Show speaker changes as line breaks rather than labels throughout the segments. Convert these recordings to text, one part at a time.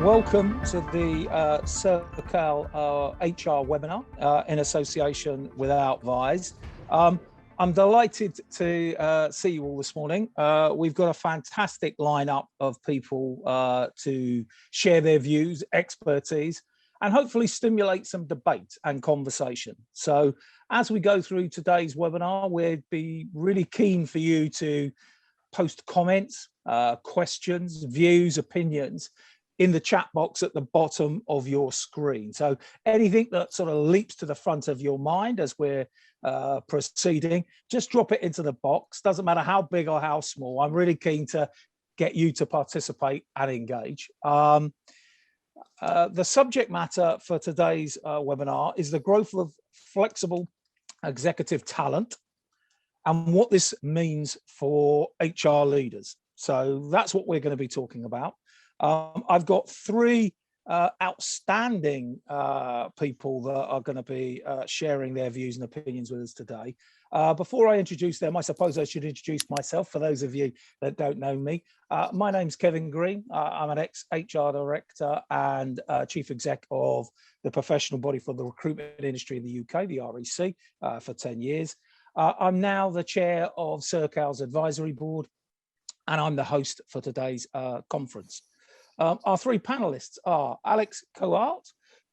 Welcome to the Circal HR webinar in association with Outvise. I'm delighted to see you all this morning. We've got a fantastic lineup of people to share their views, expertise, and hopefully stimulate some debate and conversation. So as we go through today's webinar, we'd be really keen for you to post comments, questions, views, opinions in the chat box at the bottom of your screen. So anything that sort of leaps to the front of your mind as we're proceeding, just drop it into the box. Doesn't matter how big or how small. I'm really keen to get you to participate and engage. The subject matter for today's webinar is the growth of flexible executive talent and what this means for HR leaders. So that's what we're going to be talking about. I've got three outstanding people that are going to be sharing their views and opinions with us today. Before I introduce them, I suppose I should introduce myself for those of you that don't know me. My name's Kevin Green. I'm an ex-HR director and chief exec of the professional body for the recruitment industry in the UK, the REC, for 10 years. I'm now the chair of Circal's advisory board, and I'm the host for today's conference. Our three panelists are Alex Collart,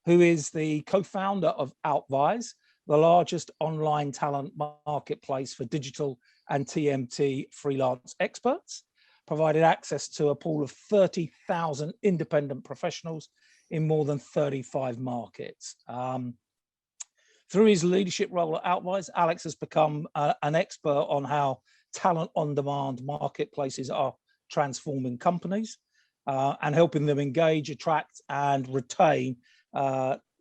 who is the co-founder of Outvise, the largest online talent marketplace for digital and TMT freelance experts, provided access to a pool of 30,000 independent professionals in more than 35 markets. Through his leadership role at Outvise, Alex has become an expert on how talent on-demand marketplaces are transforming companies and helping them engage, attract, and retain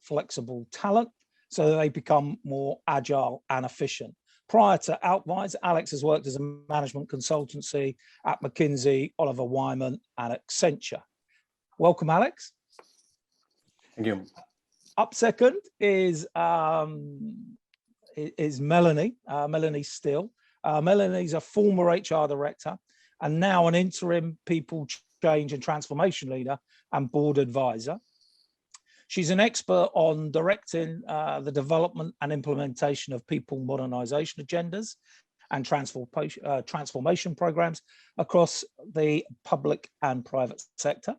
flexible talent so that they become more agile and efficient. Prior to Outvise, Alex has worked as a management consultancy at McKinsey, Oliver Wyman, and Accenture. Welcome, Alex.
Thank you.
Up second is Melanie, Melanie Still. Melanie's a former HR director and now an interim people change and transformation leader and board advisor. She's an expert on directing the development and implementation of people modernization agendas and transformation programs across the public and private sector.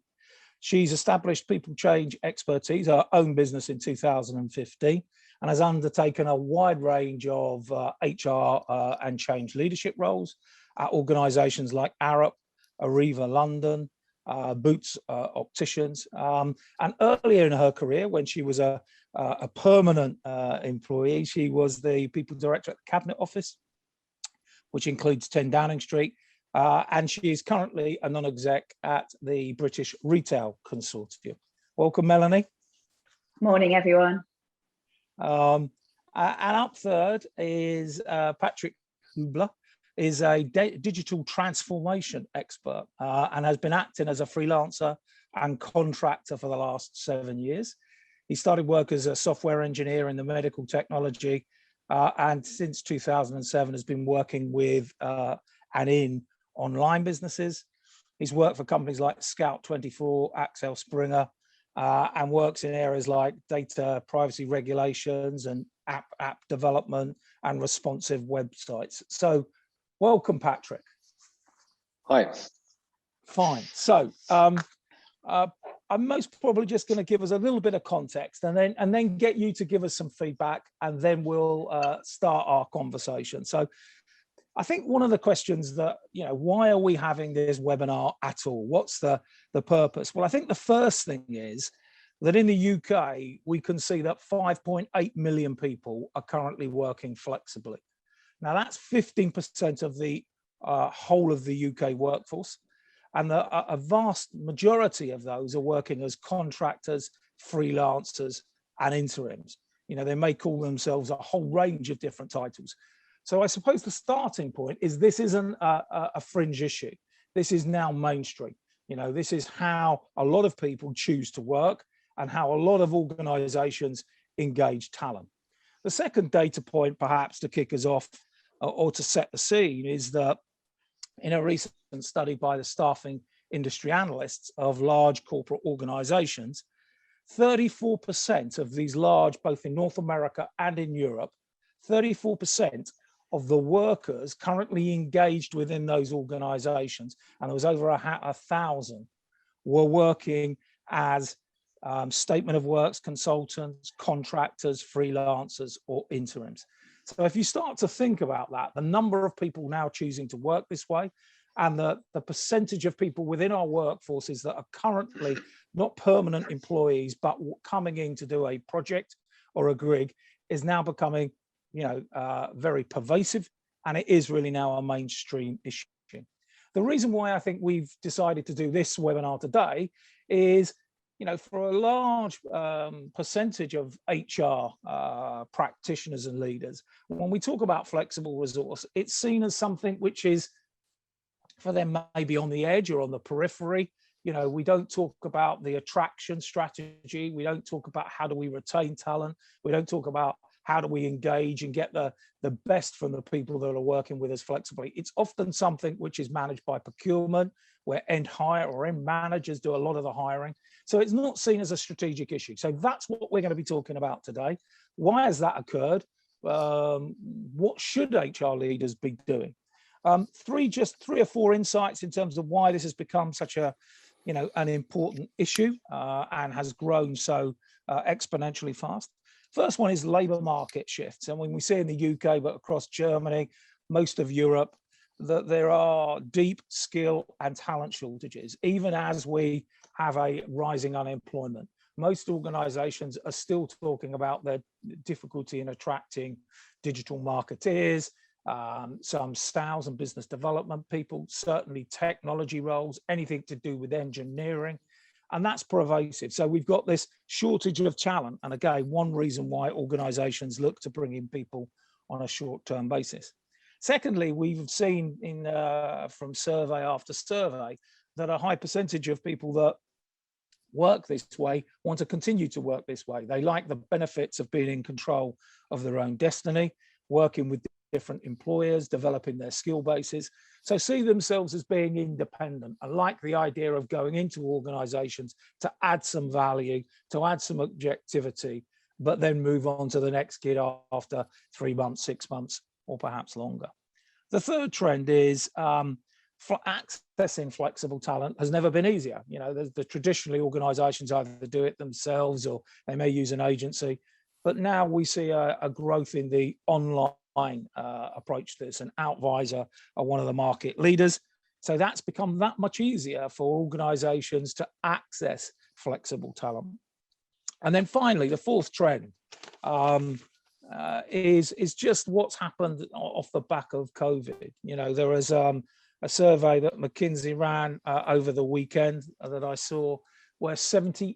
She's established people change expertise, her own business in 2015, and has undertaken a wide range of HR and change leadership roles at organisations like Arup, Arriva London, Boots Opticians, and earlier in her career, when she was a permanent employee, she was the people director at the Cabinet Office, which includes 10 Downing Street, and she is currently a non-exec at the British Retail Consortium. Welcome, Melanie.
Morning, everyone.
And up third is Patrick Hubler, is a digital transformation expert and has been acting as a freelancer and contractor for the last 7 years. He started work as a software engineer in the medical technology and since 2007 has been working with and in online businesses. He's worked for companies like Scout24, Axel Springer, and works in areas like data privacy regulations and app development and responsive websites. So welcome, Patrick.
Hi.
Fine. So I'm most probably just going to give us a little bit of context and then get you to give us some feedback, and then we'll start our conversation. So I think one of the questions that, why are we having this webinar at all? What's the purpose? Well, I think the first thing is that in the UK, we can see that 5.8 million people are currently working flexibly. Now, that's 15% of the whole of the UK workforce. And a vast majority of those are working as contractors, freelancers, and interims. They may call themselves a whole range of different titles. So I suppose the starting point is this isn't a fringe issue. This is now mainstream. This is how a lot of people choose to work and how a lot of organizations engage talent. The second data point, perhaps to kick us off or to set the scene, is that in a recent study by the Staffing industry analysts of large corporate organizations, 34% of these large, both in North America and in Europe, 34% of the workers currently engaged within those organizations, and there was over 1,000, were working as statement of works consultants, contractors, freelancers, or interims. So if you start to think about that, the number of people now choosing to work this way, and the percentage of people within our workforces that are currently not permanent employees, but coming in to do a project or a gig, is now becoming, very pervasive, and it is really now a mainstream issue. The reason why I think we've decided to do this webinar today is, for a large percentage of HR practitioners and leaders, when we talk about flexible resource, it's seen as something which is, for them, maybe on the edge or on the periphery. We don't talk about the attraction strategy. We don't talk about how do we retain talent. We don't talk about how do we engage and get the best from the people that are working with us flexibly. It's often something which is managed by procurement, where end hire or end managers do a lot of the hiring. So it's not seen as a strategic issue. So that's what we're going to be talking about today. Why has that occurred? What should HR leaders be doing? Just three or four insights in terms of why this has become such a, an important issue and has grown so exponentially fast. First one is labour market shifts. And when we see in the UK, but across Germany, most of Europe, that there are deep skill and talent shortages, even as we have a rising unemployment. Most organisations are still talking about their difficulty in attracting digital marketeers, some sales and business development people, certainly technology roles, anything to do with engineering, and that's pervasive. So we've got this shortage of talent, and again, one reason why organisations look to bring in people on a short-term basis. Secondly, we've seen from survey after survey that a high percentage of people that work this way want to continue to work this way. They like the benefits of being in control of their own destiny, working with different employers, developing their skill bases. So see themselves as being independent, and like the idea of going into organizations to add some value, to add some objectivity, but then move on to the next gig after 3 months, 6 months, or perhaps longer. The third trend is accessing flexible talent has never been easier. Traditionally organizations either do it themselves or they may use an agency, but now we see a growth in the online approach to this, and Outvise are one of the market leaders. So that's become that much easier for organizations to access flexible talent. And then finally, the fourth trend is just what's happened off the back of COVID. There was a survey that McKinsey ran over the weekend that I saw, where 76%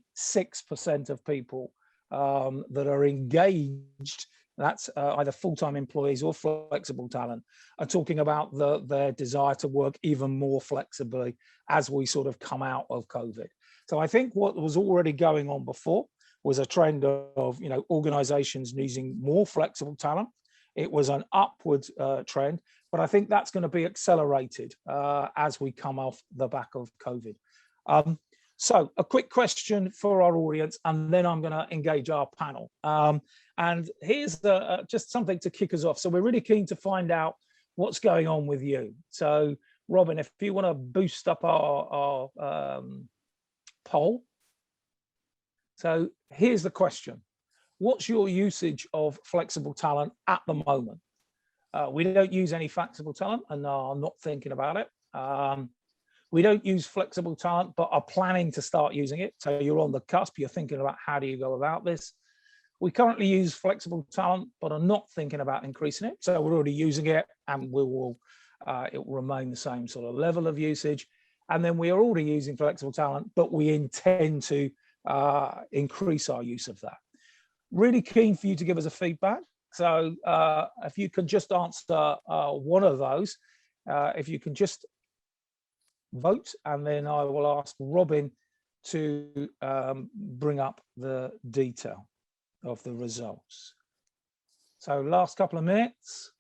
of people that are engaged, that's either full-time employees or flexible talent, are talking about their desire to work even more flexibly as we sort of come out of COVID. So I think what was already going on before was a trend of organizations using more flexible talent. It was an upward trend, but I think that's going to be accelerated as we come off the back of COVID. So a quick question for our audience, and then I'm going to engage our panel. And here's just something to kick us off. So we're really keen to find out what's going on with you. So Robin, if you want to boost up our poll. So here's the question. What's your usage of flexible talent at the moment? We don't use any flexible talent and are not thinking about it. We don't use flexible talent, but are planning to start using it. So you're on the cusp, you're thinking about how do you go about this. We currently use flexible talent, but are not thinking about increasing it. So we're already using it, and it will remain the same sort of level of usage. And then we are already using flexible talent, but we intend to increase our use of that. Really keen for you to give us a feedback. So if you can just answer one of those, if you can just vote, and then I will ask Robin to bring up the detail of the results. So last couple of minutes.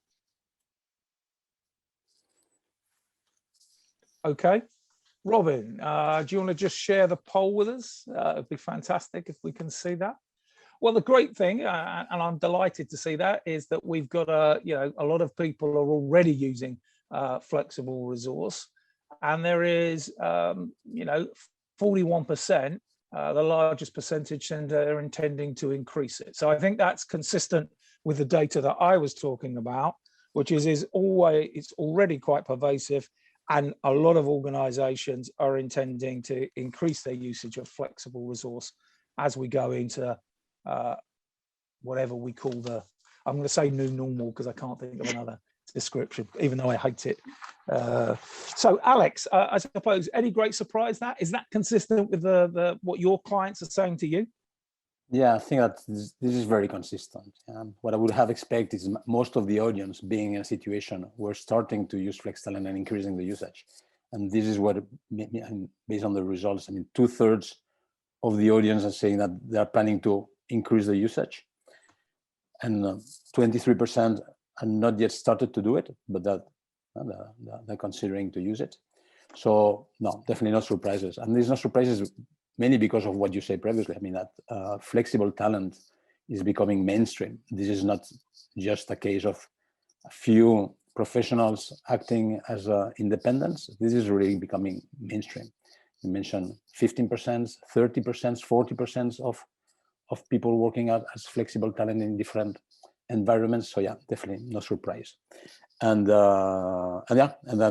Okay. Robin, do you want to just share the poll with us? It'd be fantastic if we can see that. Well, the great thing, and I'm delighted to see that, is that we've got a lot of people are already using flexible resource, and there is 41%, the largest percentage, and they're intending to increase it. So I think that's consistent with the data that I was talking about, which is it's already quite pervasive, and a lot of organizations are intending to increase their usage of flexible resource as we go into whatever we call I'm going to say new normal because I can't think of another description, even though I hate it. So Alex, I suppose, any great surprise is that consistent with what your clients are saying to you?
Yeah, I think that this is very consistent. What I would have expected is most of the audience being in a situation where starting to use flex talent and increasing the usage. And this is what, based on the results, 2/3 of the audience are saying that they're planning to increase the usage. And 23% are not yet started to do it, but that they're considering to use it. So no, definitely no surprises. And there's no surprises mainly because of what you said previously. That flexible talent is becoming mainstream. This is not just a case of a few professionals acting as independents. This is really becoming mainstream. You mentioned 15%, 30%, 40% of people working out as flexible talent in different environments. So yeah, definitely no surprise. And I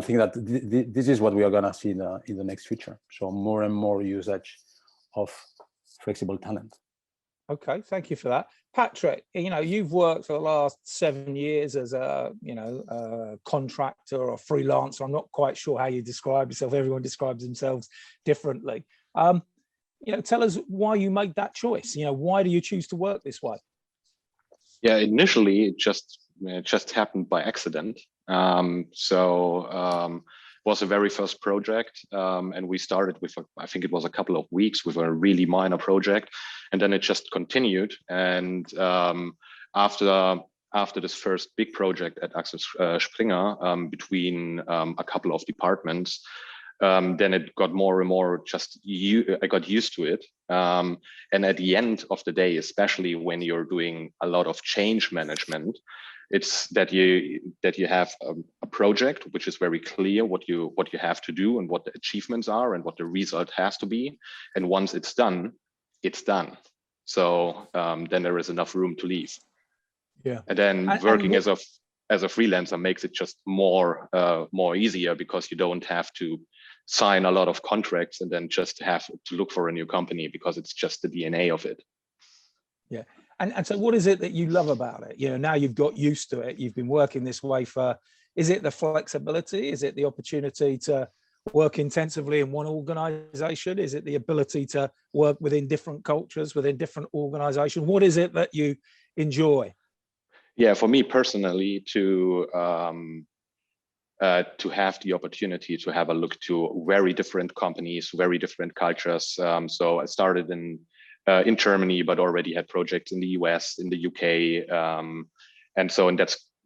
think that this is what we are gonna see in the next future. So more and more usage of flexible talent.
Okay, thank you for that. Patrick, you've worked for the last 7 years as a contractor or freelancer. I'm not quite sure how you describe yourself. Everyone describes themselves differently. Tell us why you made that choice. Why do you choose to work this way?
Yeah, initially it just happened by accident. It was a very first project, and we started with I think it was a couple of weeks with a really minor project, and then it just continued. And after this first big project at Axel Springer, between a couple of departments, then it got more and more I got used to it. And at the end of the day, especially when you're doing a lot of change management, it's that you have a project which is very clear what you have to do and what the achievements are and what the result has to be. And once it's done, it's done. So then there is enough room to leave. Yeah. And then working as a freelancer makes it just more easier, because you don't have to sign a lot of contracts and then just have to look for a new company, because it's just the DNA of it.
Yeah. And so what is it that you love about it? Now you've got used to it, you've been working this way is it the flexibility? Is it the opportunity to work intensively in one organization? Is it the ability to work within different cultures, within different organizations? What is it that you enjoy?
Yeah, for me personally, to have the opportunity to have a look to very different companies, very different cultures. So I started in Germany, but already had projects in the US, in the UK, and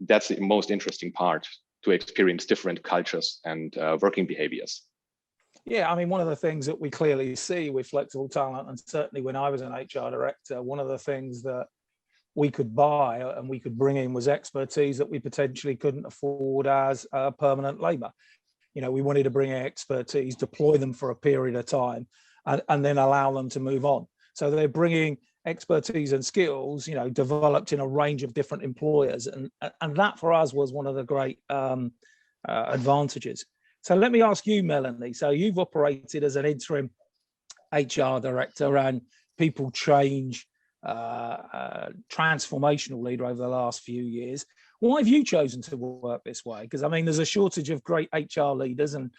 that's the most interesting part, to experience different cultures and working behaviors.
Yeah, one of the things that we clearly see with flexible talent, and certainly when I was an HR director, one of the things that we could buy and we could bring in was expertise that we potentially couldn't afford as permanent labor. We wanted to bring in expertise, deploy them for a period of time, and then allow them to move on. So they're bringing expertise and skills, developed in a range of different employers. And that for us was one of the great advantages. So let me ask you, Melanie, so you've operated as an interim HR director and people change transformational leader over the last few years. Why have you chosen to work this way? Because there's a shortage of great HR leaders, and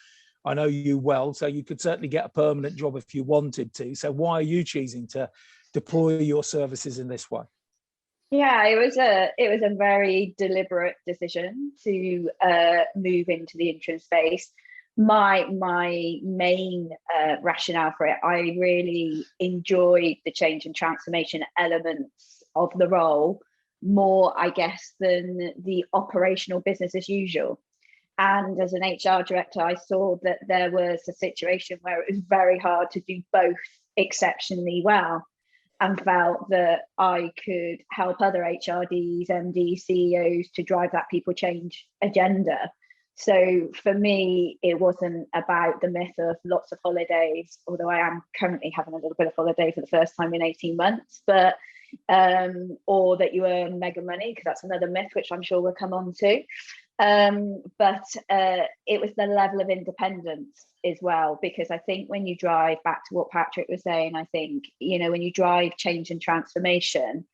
I know you well, so you could certainly get a permanent job if you wanted to. So why are you choosing to deploy your services in this way?
Yeah, it was a very deliberate decision to move into the interim space. My main rationale for it, I really enjoyed the change and transformation elements of the role more, I guess, than the operational business as usual. And as an HR director, I saw that there was a situation where it was very hard to do both exceptionally well, and felt that I could help other HRDs, MDs, CEOs to drive that people change agenda. So for me, it wasn't about the myth of lots of holidays, although I am currently having a little bit of holiday for the first time in 18 months, but or that you earn mega money, because that's another myth, which I'm sure we'll come on to. But it was the level of independence as well, because I think when you drive, back to what Patrick was saying, I think, you know, when you drive change and transformation,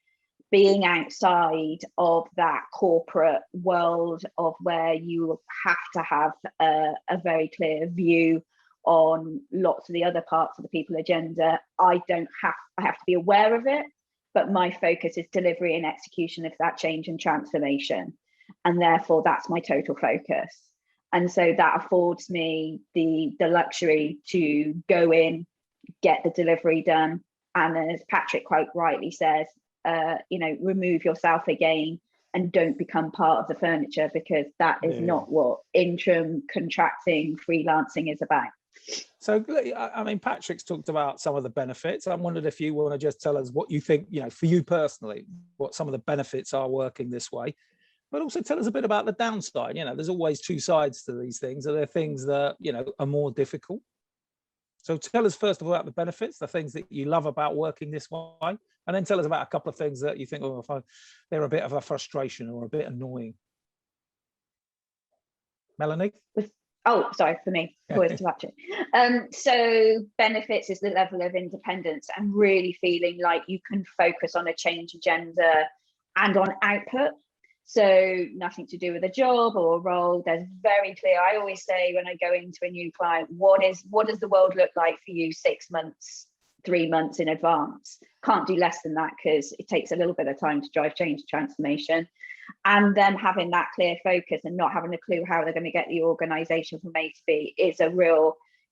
being outside of that corporate world of where you have to have a very clear view on lots of the other parts of the people agenda, I have to be aware of it, but my focus is delivery and execution of that change and transformation. And therefore that's my total focus. And so that affords me the luxury to go in, get the delivery done, and as Patrick quite rightly says, you know, remove yourself again and don't become part of the furniture, because that is not what interim contracting freelancing is about.
So, I mean, Patrick's talked about some of the benefits. I wondered if you want to just tell us what you think, you know, for you personally, what some of the benefits are working this way, but also tell us a bit about the downside. You know, there's always two sides to these things. Are there things that, you know, are more difficult? So tell us first of all about the benefits, the things that you love about working this way, and then tell us about a couple of things that you think, oh, they're a bit of a frustration or a bit annoying. Melanie?
Oh, sorry, for me. So benefits is the level of independence and really feeling like you can focus on a change agenda and on output. So nothing to do with a job or a role. There's very clear, I always say when I go into a new client, what does the world look like for you 6 months, 3 months in advance? Can't do less than that, because it takes a little bit of time to drive change and transformation. And then having that clear focus and not having a clue how they're going to get the organization from A to B is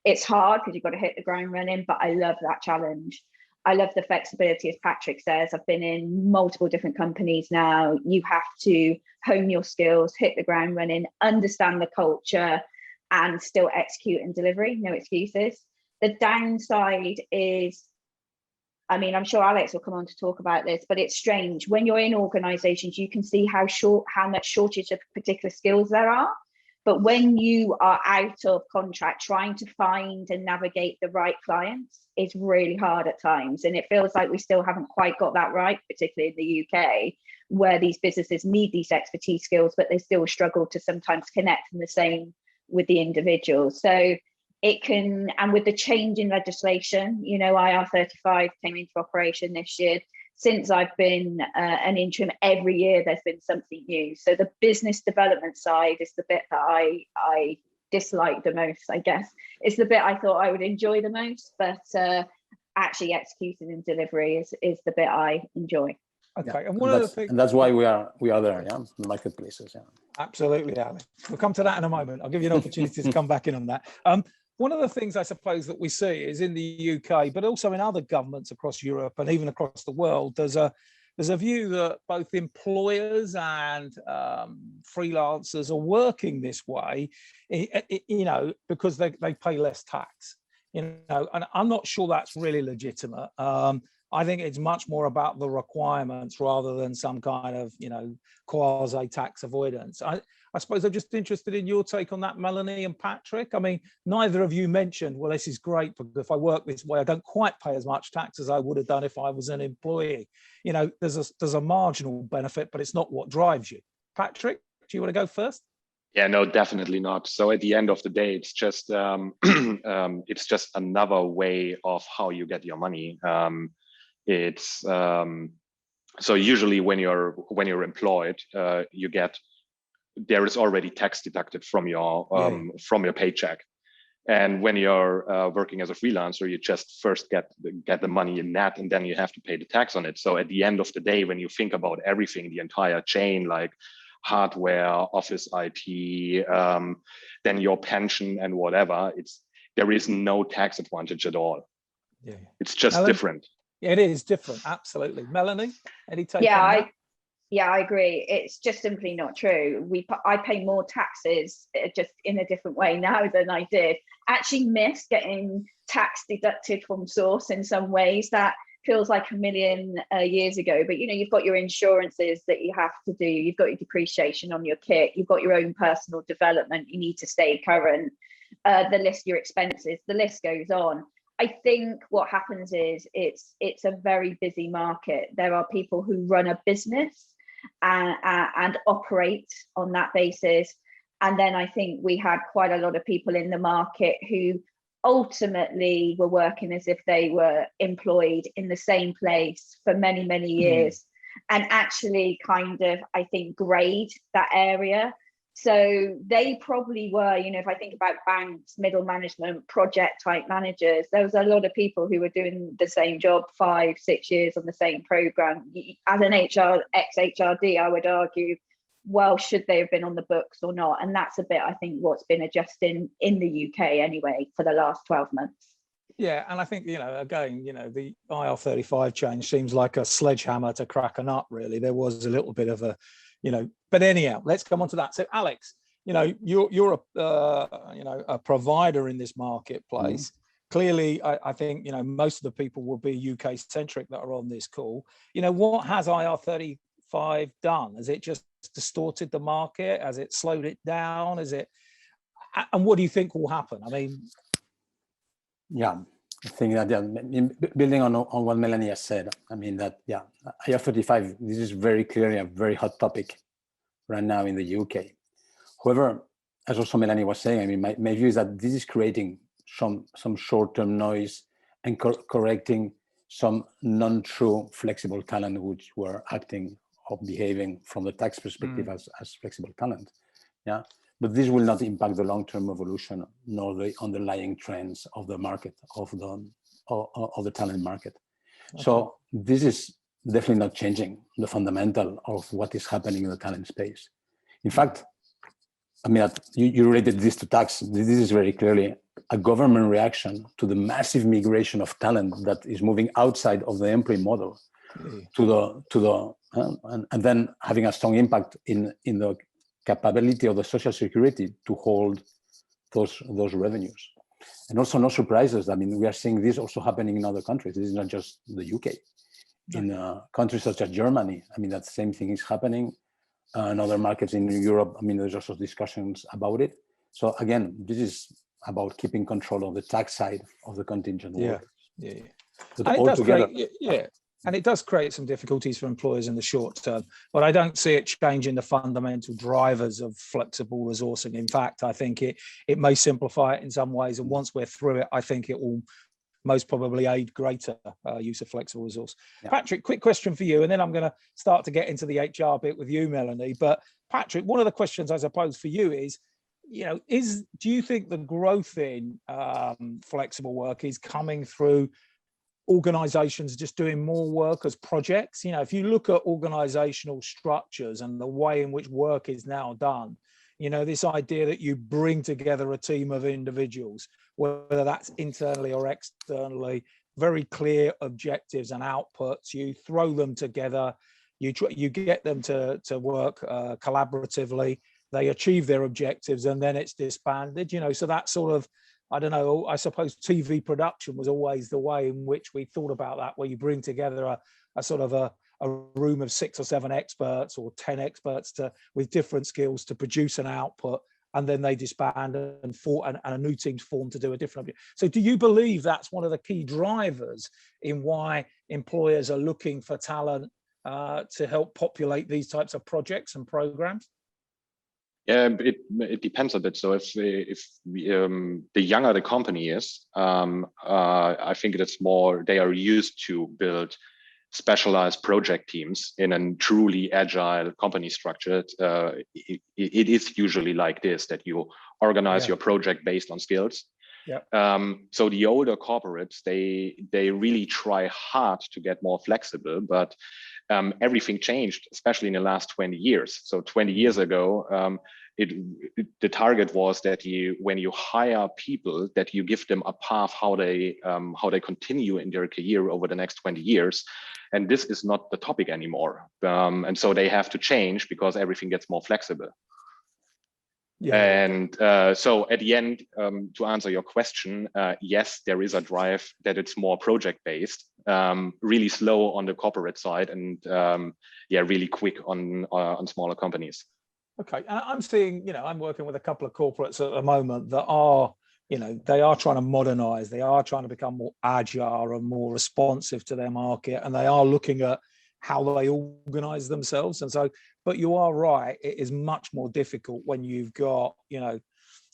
it's hard, because you've got to hit the ground running, but I love that challenge. I love the flexibility, as Patrick says. I've been in multiple different companies now. You have to hone your skills, hit the ground running, understand the culture, and still execute and delivery. No excuses. The downside is, I mean, I'm sure Alex will come on to talk about this, but it's strange. When you're in organizations, you can see how much shortage of particular skills there are. But when you are out of contract, trying to find and navigate the right clients is really hard at times. And it feels like we still haven't quite got that right, particularly in the UK, where these businesses need these expertise skills, but they still struggle to sometimes connect in the same with the individuals. So it can, and with the change in legislation, you know, IR35 came into operation this year. Since I've been an interim, every year there's been something new. So the business development side is the bit that I dislike the most, I guess. It's the bit I thought I would enjoy the most, but actually executing and delivery is the bit I enjoy.
Okay,
yeah.
and one of the things,
and that's why we are there, yeah, the marketplaces. Yeah,
absolutely, Alex. We'll come to that in a moment. I'll give you an opportunity to come back in on that. One of the things I suppose that we see is in the UK, but also in other governments across Europe and even across the world, there's a view that both employers and freelancers are working this way, you know, because they pay less tax, you know, and I'm not sure that's really legitimate. I think it's much more about the requirements rather than some kind of, you know, quasi tax avoidance. I suppose I'm just interested in your take on that, Melanie and Patrick. I mean, neither of you mentioned, well, this is great, because if I work this way, I don't quite pay as much tax as I would have done if I was an employee. You know, there's a marginal benefit, but it's not what drives you. Patrick, do you want to go first?
Yeah, no, definitely not. So at the end of the day, it's just it's just another way of how you get your money. So usually when you're employed, there is already tax deducted from your paycheck, and when you're working as a freelancer, you just first get the money in net, and then you have to pay the tax on it. So at the end of the day, when you think about everything, the entire chain, like hardware, office IT, then your pension and whatever, there is no tax advantage at all. Yeah, it's just different.
It is different, absolutely. Melanie, any take on that?
Yeah, I agree. It's just simply not true. I pay more taxes just in a different way now than I did. Actually miss getting tax deducted from source in some ways. That feels like a million years ago. But, you know, you've got your insurances that you have to do. You've got your depreciation on your kit. You've got your own personal development. You need to stay current. Your expenses, the list goes on. I think what happens is it's a very busy market. There are people who run a business and operate on that basis. And then I think we had quite a lot of people in the market who ultimately were working as if they were employed in the same place for many, many years, and actually kind of, I think, grade that area. So they probably were, you know, if I think about banks, middle management, project type managers, there was a lot of people who were doing the same job 5-6 years on the same program. As an ex-HRD, I would argue, well, should they have been on the books or not? And that's a bit, I think, what's been adjusting in the UK anyway for the last 12 months.
Yeah, and I think, you know, again, you know, the IR35 change seems like a sledgehammer to crack a nut, really. There was a little bit of a, you know, but anyhow, let's come on to that. So, Alex, you know, you're a provider in this marketplace. Clearly, I think, you know, most of the people will be UK centric that are on this call. You know, what has IR35 done? Has it just distorted the market? Has it slowed it down? And what do you think will happen? I mean,
yeah, I think that, building on what Melanie has said, I mean that, yeah, IR35, this is very clearly a very hot topic right now in the UK. However, as also Melanie was saying, I mean, my view is that this is creating some short-term noise and correcting some non-true flexible talent which were acting or behaving from the tax perspective as flexible talent. Yeah. But this will not impact the long-term evolution nor the underlying trends of the market, of the talent market. Okay. So this is definitely not changing the fundamental of what is happening in the talent space. In fact, I mean, you related this to tax. This is very clearly a government reaction to the massive migration of talent that is moving outside of the employee model and then having a strong impact in the capability of the social security to hold those revenues. And also, no surprises. I mean, we are seeing this also happening in other countries. This is not just the UK. In countries such as Germany, I mean, that same thing is happening. In other markets in Europe, I mean, there's also discussions about it. So again, this is about keeping control of the tax side of the contingent workers.
Yeah.
But
and it does create some difficulties for employers in the short term, but I don't see it changing the fundamental drivers of flexible resourcing. In fact, I think it may simplify it in some ways, and once we're through it, I think it will most probably aid greater use of flexible resource. Yeah. Patrick, quick question for you, and then I'm going to start to get into the HR bit with you, Melanie. But Patrick, one of the questions I suppose for you is, you know, do you think the growth in flexible work is coming through organizations just doing more work as projects? You know, if you look at organizational structures and the way in which work is now done, you know, this idea that you bring together a team of individuals, whether that's internally or externally, very clear objectives and outputs, you throw them together, you get them to work collaboratively, they achieve their objectives, and then it's disbanded, you know. So that sort of, I don't know, I suppose TV production was always the way in which we thought about that, where you bring together a sort of a room of 6 or 7 experts or 10 experts with different skills to produce an output, and then they disband and a new team's formed to do a different object. So do you believe that's one of the key drivers in why employers are looking for talent to help populate these types of projects and programs?
Yeah, it depends a bit. So if the younger the company is, I think it's more, they are used to build specialized project teams in a truly agile company structure. It is usually like this, that you organize your project based on skills. Yeah. So the older corporates, they really try hard to get more flexible, but everything changed, especially in the last 20 years. So 20 years ago, the target was that when you hire people, that you give them a path how they continue in their career over the next 20 years. And this is not the topic anymore. And so they have to change because everything gets more flexible. Yeah. And so at the end, to answer your question, yes, there is a drive that it's more project-based, really slow on the corporate side, and yeah, really quick on smaller companies.
Okay, I'm seeing, I'm working with a couple of corporates at the moment that are, they are trying to modernize, they are trying to become more agile and more responsive to their market, and they are looking at how they organize themselves. And so, but you are right, it is much more difficult when you've got,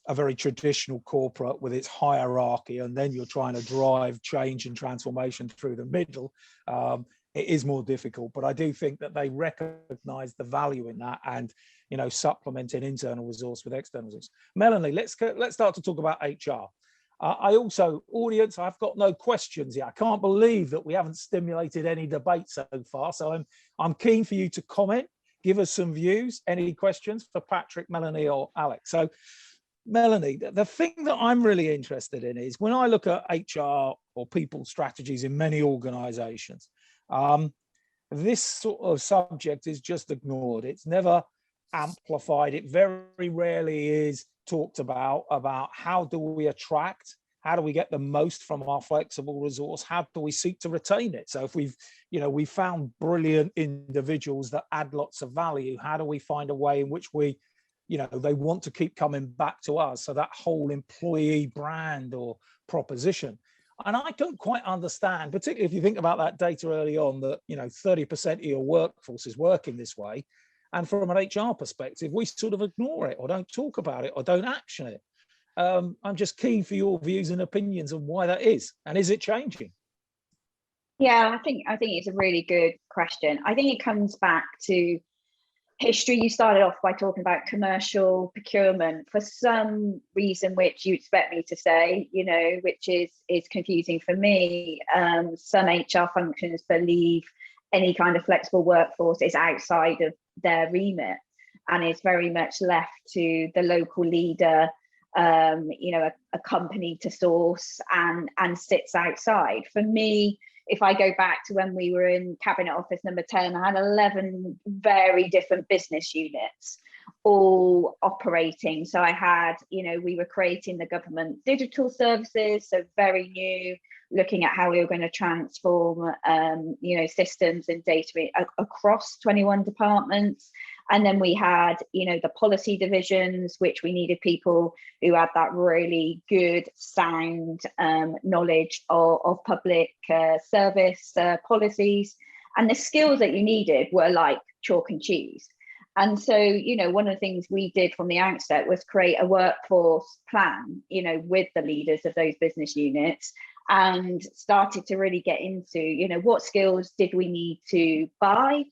a very traditional corporate with its hierarchy, and then you're trying to drive change and transformation through the middle. It is more difficult, but I do think that they recognize the value in that, and supplementing internal resource with external resource. Melanie, let's start to talk about HR. Audience, I've got no questions yet. I can't believe that we haven't stimulated any debate so far. So I'm keen for you to comment, give us some views, any questions for Patrick, Melanie, or Alex. So Melanie, the thing that I'm really interested in is when I look at HR or people strategies in many organizations, this sort of subject is just ignored. It's never amplified. It very rarely is talked about how do we attract, how do we get the most from our flexible resource, how do we seek to retain it. So if we found brilliant individuals that add lots of value, how do we find a way in which we, they want to keep coming back to us? So that whole employee brand or proposition. And I don't quite understand, particularly if you think about that data early on, that 30% of your workforce is working this way. And from an HR perspective, we sort of ignore it or don't talk about it or don't action it. I'm just keen for your views and opinions on why that is, and is it changing?
Yeah, I think it's a really good question. I think it comes back to history. You started off by talking about commercial procurement for some reason, which you expect me to say, which is confusing for me. Some HR functions believe any kind of flexible workforce is outside of their remit and is very much left to the local leader, a company to source and sits outside. For me, if I go back to when we were in Cabinet Office number 10, I had 11 very different business units all operating. So I had, we were creating the government digital services, so very new, looking at how we were going to transform, systems and data across 21 departments. And then we had, the policy divisions, which we needed people who had that really good, sound knowledge of public service policies. And the skills that you needed were like chalk and cheese. And so, one of the things we did from the outset was create a workforce plan, with the leaders of those business units, and started to really get into, what skills did we need to buy?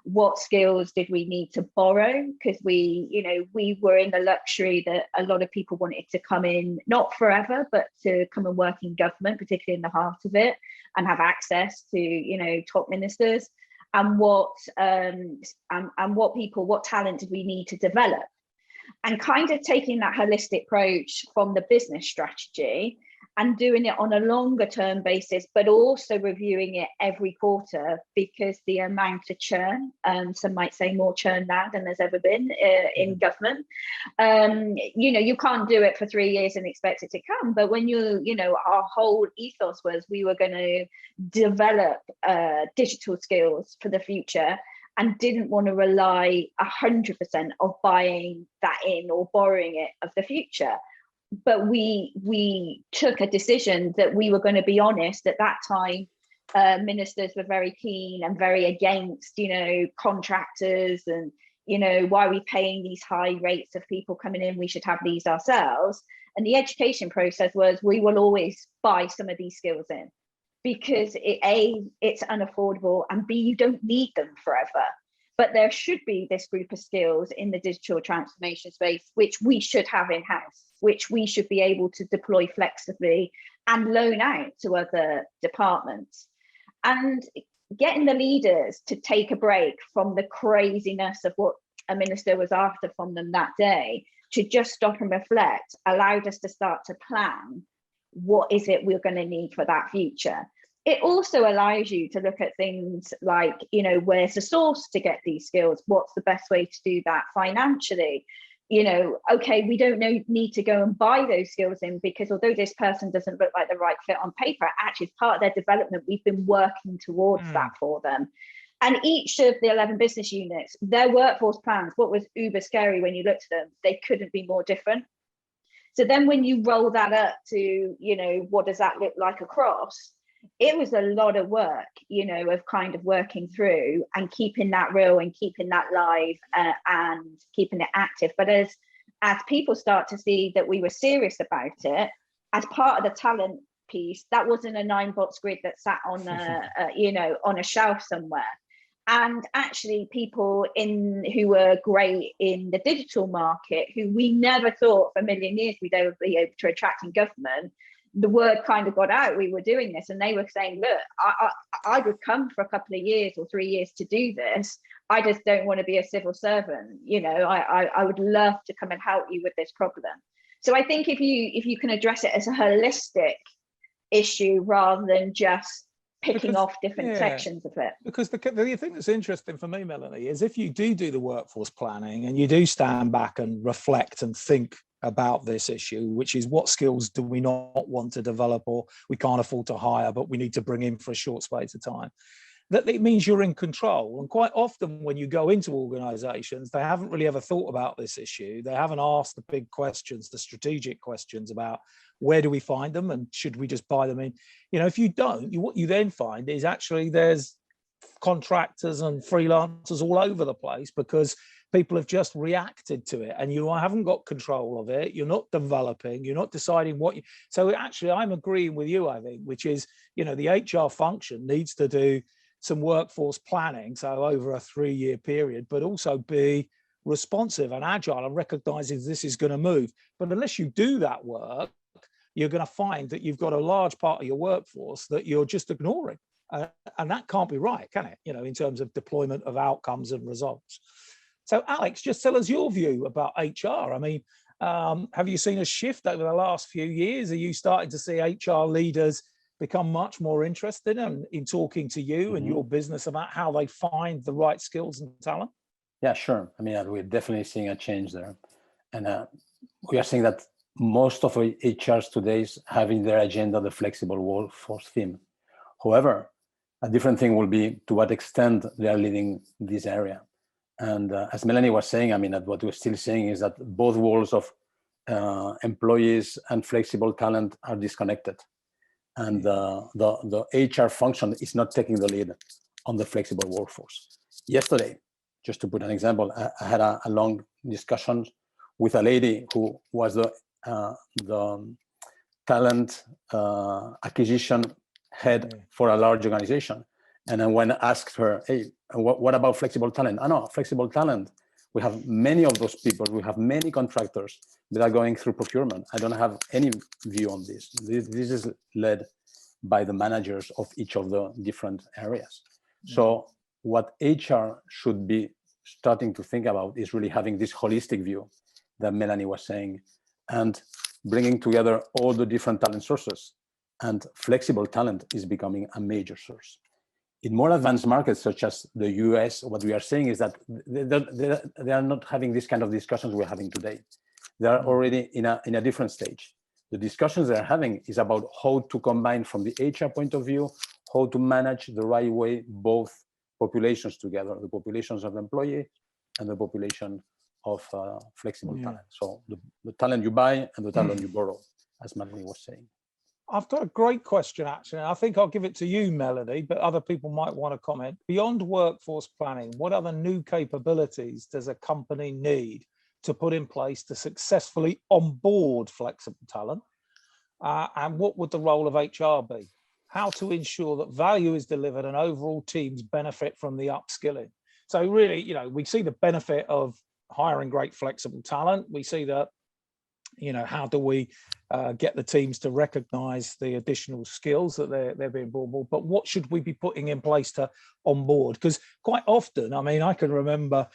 What skills did we need to borrow? Because we were in the luxury that a lot of people wanted to come in, not forever, but to come and work in government, particularly in the heart of it, and have access to, top ministers. And what talent did we need to develop? And kind of taking that holistic approach from the business strategy and doing it on a longer term basis, but also reviewing it every quarter, because the amount of churn, some might say more churn now than there's ever been in government. You can't do it for 3 years and expect it to come. But when our whole ethos was we were going to develop digital skills for the future, and didn't want to rely 100% of buying that in or borrowing it of the future. But we took a decision that we were going to be honest. At that time, ministers were very keen and very against, contractors, and, why are we paying these high rates of people coming in? We should have these ourselves. And the education process was, we will always buy some of these skills in, because it's unaffordable, and B, you don't need them forever. But there should be this group of skills in the digital transformation space, which we should have in-house, which we should be able to deploy flexibly and loan out to other departments. And getting the leaders to take a break from the craziness of what a minister was after from them that day, to just stop and reflect, allowed us to start to plan what is it we're going to need for that future. It also allows you to look at things like, you know, where's the source to get these skills? What's the best way to do that financially? You know, okay, we don't need to go and buy those skills in, because although this person doesn't look like the right fit on paper, actually as part of their development, we've been working towards that for them. And each of the 11 business units, their workforce plans, what was uber scary when you looked at them, they couldn't be more different. So then when you roll that up to, you know, what does that look like across? It was a lot of work, you know, of kind of working through and keeping that real and keeping that live and keeping it active. But as people start to see that we were serious about it, as part of the talent piece, that wasn't a 9-box grid that sat on you know, on a shelf somewhere. And actually people who were great in the digital market, who we never thought for a million years we'd ever be able to attract in government, the word kind of got out, we were doing this, and they were saying, look, I would come for a couple of years or 3 years to do this. I just don't want to be a civil servant. You know, I would love to come and help you with this problem. So I think if you can address it as a holistic issue rather than just picking off different sections of it.
Because the thing that's interesting for me, Melanie, is if you do the workforce planning and you do stand back and reflect and think about this issue, which is what skills do we not want to develop or we can't afford to hire, but we need to bring in for a short space of time, that it means you're in control. And quite often when you go into organizations, they haven't really ever thought about this issue. They haven't asked the big questions, the strategic questions about where do we find them and should we just buy them in? You know, if you don't, what you then find is actually there's contractors and freelancers all over the place because people have just reacted to it and you haven't got control of it. You're not developing, you're not deciding what you, so actually I'm agreeing with you, I think, which is, you know, the HR function needs to do some workforce planning, so over a 3-year period, but also be responsive and agile and recognizing this is going to move. But unless you do that work, you're going to find that you've got a large part of your workforce that you're just ignoring. And that can't be right, can it? You know, in terms of deployment of outcomes and results. So Alex, just tell us your view about HR. I mean, have you seen a shift over the last few years? Are you starting to see HR leaders become much more interested in talking to you and your business about how they find the right skills and talent?
Yeah, sure. I mean, we're definitely seeing a change there. And we are seeing that most of HRs today is having their agenda the flexible workforce theme. However, a different thing will be to what extent they are leading this area. And as Melanie was saying, I mean, what we're still saying is that both worlds of employees and flexible talent are disconnected. And the HR function is not taking the lead on the flexible workforce. Yesterday, just to put an example, I had a long discussion with a lady who was the talent acquisition head for a large organization. And then when I asked her, hey, what about flexible talent? I know, flexible talent. We have many of those people. We have many contractors that are going through procurement. I don't have any view on this. This is led by the managers of each of the different areas. So what HR should be starting to think about is really having this holistic view that Melanie was saying and bringing together all the different talent sources. And flexible talent is becoming a major source. In more advanced markets such as the US, what we are saying is that they are not having this kind of discussions we're having today. They are already in a different stage. The discussions they're having is about how to combine from the HR point of view, how to manage the right way both populations together, the populations of employees and the population of flexible talent. So the talent you buy and the talent you borrow, as Melanie was saying.
I've got a great question, actually. I think I'll give it to you, Melanie, but other people might want to comment. Beyond workforce planning, what other new capabilities does a company need to put in place to successfully onboard flexible talent? And what would the role of HR be? How to ensure that value is delivered and overall teams benefit from the upskilling? So really, you know, we see the benefit of hiring great flexible talent. We see that, you know, how do we get the teams to recognize the additional skills that they're being brought on, but what should we be putting in place to onboard? Because quite often, I mean, I can remember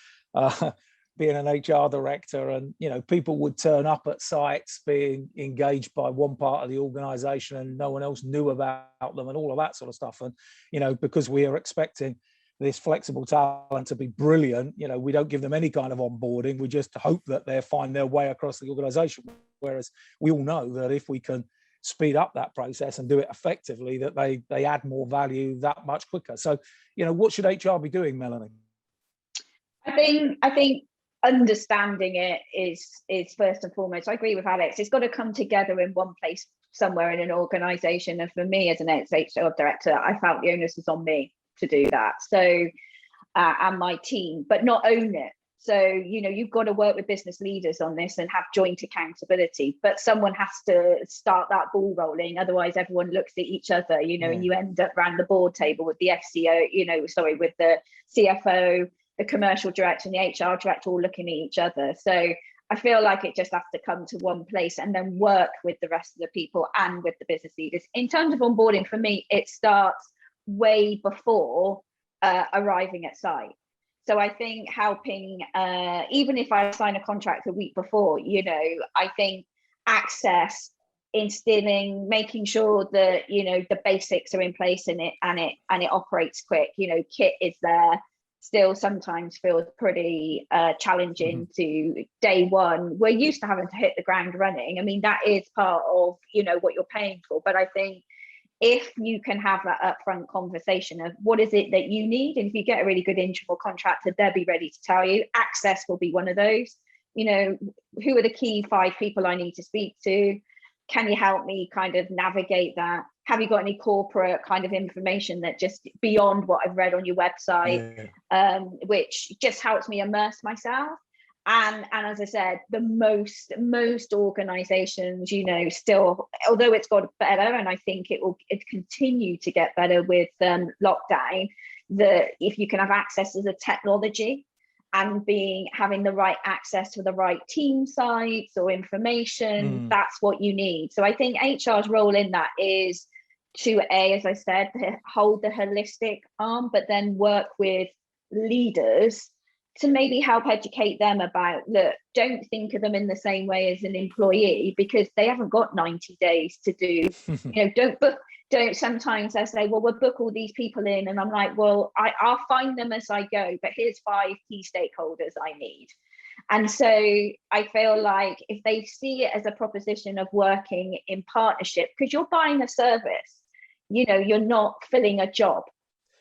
being an HR director, and people would turn up at sites being engaged by one part of the organization and no one else knew about them and all of that sort of stuff. And because we are expecting this flexible talent to be brilliant, we don't give them any kind of onboarding. We just hope that they find their way across the organization. Whereas we all know that if we can speed up that process and do it effectively, that they add more value that much quicker. So, what should HR be doing, Melanie?
I think understanding it is first and foremost. I agree with Alex. It's got to come together in one place somewhere in an organization. And for me as an ex-HR director, I felt the onus was on me to do that. So, and my team, but not own it. So, you've got to work with business leaders on this and have joint accountability, but someone has to start that ball rolling. Otherwise everyone looks at each other, and you end up around the board table with the FCO, with the CFO, the commercial director and the HR director all looking at each other. So I feel like it just has to come to one place and then work with the rest of the people and with the business leaders. In terms of onboarding, for me, it starts way before arriving at site. So I think helping, even if I sign a contract a week before, I think access, instilling, making sure that the basics are in place and it operates quick. Kit is there. Still sometimes feels pretty challenging to day one. We're used to having to hit the ground running. I mean, that is part of what you're paying for. But I think if you can have that upfront conversation of what is it that you need, and if you get a really good interim contractor, they'll be ready to tell you. Access will be one of those. Who are the key 5 people I need to speak to? Can you help me kind of navigate that? Have you got any corporate kind of information that just beyond what I've read on your website, which just helps me immerse myself? And as I said, the most organizations, still, although it's got better, and I think it continue to get better with lockdown, that if you can have access to the technology and having the right access to the right team sites or information, that's what you need. So I think HR's role in that is to, as I said, hold the holistic arm, but then work with leaders to maybe help educate them about, look, don't think of them in the same way as an employee, because they haven't got 90 days to do, don't sometimes they say, well, we'll book all these people in. And I'm like, well, I'll find them as I go, but here's 5 key stakeholders I need. And so I feel like if they see it as a proposition of working in partnership, because you're buying a service, you're not filling a job.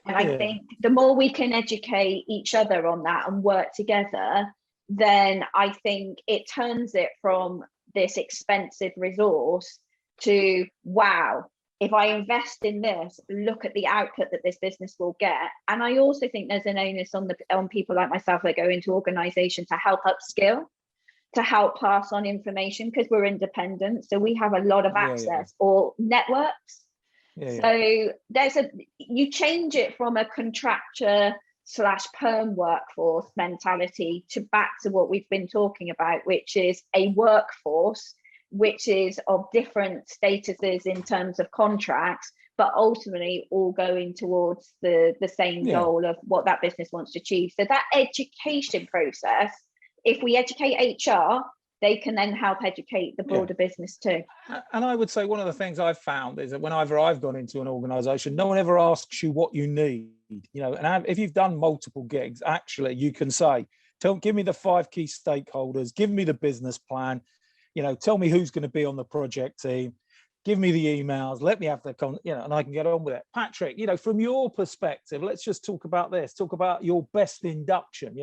And I think the more we can educate each other on that and work together, then I think it turns it from this expensive resource to, wow, if I invest in this, look at the output that this business will get. And I also think there's an onus on people like myself that go into organizations to help upskill, to help pass on information, because we're independent. So we have a lot of access or networks. So you change it from a contractor / perm workforce mentality to back to what we've been talking about, which is a workforce which is of different statuses in terms of contracts, but ultimately all going towards the same goal of what that business wants to achieve. So that education process, if we educate HR, they can then help educate the broader business too.
And I would say one of the things I've found is that whenever I've gone into an organization, no one ever asks you what you need. And if you've done multiple gigs, actually you can say, give me the 5 key stakeholders, give me the business plan, tell me who's going to be on the project team, give me the emails, let me have the, and I can get on with it. Patrick, from your perspective, let's just talk about this, talk about your best induction,